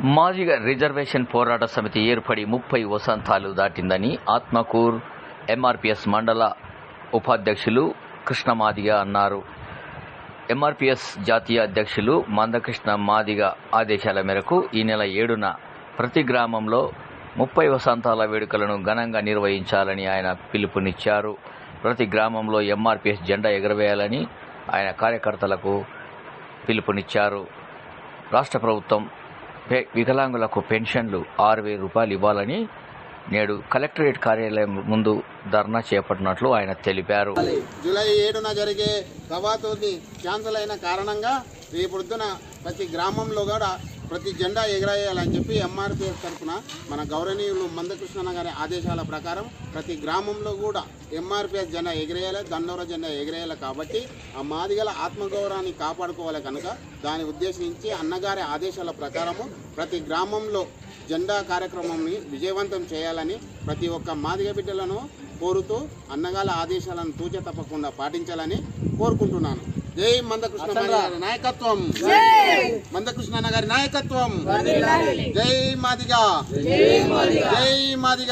Madiga reservation పోరాట సమితి ఏర్పడి 30 వసంతాలు దాటిందని ఆత్మకూరు ఎంఆర్పీఎస్ మండల ఉపాధ్యక్షులు కృష్ణ మాదిగ అన్నారు. ఎంఆర్పీఎస్ జాతీయ అధ్యక్షులు మందకృష్ణ మాదిగ ఆదేశాల మేరకు ఈ నెల 7న ప్రతి గ్రామంలో 30 వసంతాల వేడుకలను ఘనంగా నిర్వహించాలని ఆయన పిలుపునిచ్చారు. ప్రతి గ్రామంలో ఎంఆర్పీఎస్ జెండా ఎగరవేయాలని ఆయన కార్యకర్తలకు పిలుపునిచ్చారు. రాష్ట్ర ప్రభుత్వం వికలాంగులకు పెన్షన్లు 6,000 రూపాయలు ఇవ్వాలని నేడు కలెక్టరేట్ కార్యాలయం ముందు ధర్నా చేపట్టినట్లు ఆయన తెలిపారు. జూలై 7న జరిగే సభతోటి క్యాన్సల్ అయిన కారణంగా రేపొద్దున ప్రతి గ్రామంలో కూడా ప్రతి జెండా ఎగరేయాలని చెప్పి ఎంఆర్పీఎస్ తరఫున మన గౌరవనీయులు మందకృష్ణ గారి ఆదేశాల ప్రకారం ప్రతి గ్రామంలో కూడా ఎంఆర్పీఎస్ జెండా ఎగరేయాలి, దండోర జెండా ఎగరేయాలి. కాబట్టి ఆ మాదిగల ఆత్మగౌరవాన్ని కాపాడుకోవాలి కనుక దాన్ని ఉద్దేశించి అన్నగారి ఆదేశాల ప్రకారము ప్రతి గ్రామంలో జెండా కార్యక్రమాన్ని విజయవంతం చేయాలని ప్రతి ఒక్క మాదిగ బిడ్డలను కోరుతూ అన్నగారి ఆదేశాలను తూచ తప్పకుండా పాటించాలని కోరుకుంటున్నాను. జై మందకృష్ణ గారి నాయకత్వం, మందకృష్ణ గారి నాయకత్వం. జై మాదిగ, జై మాదిగ.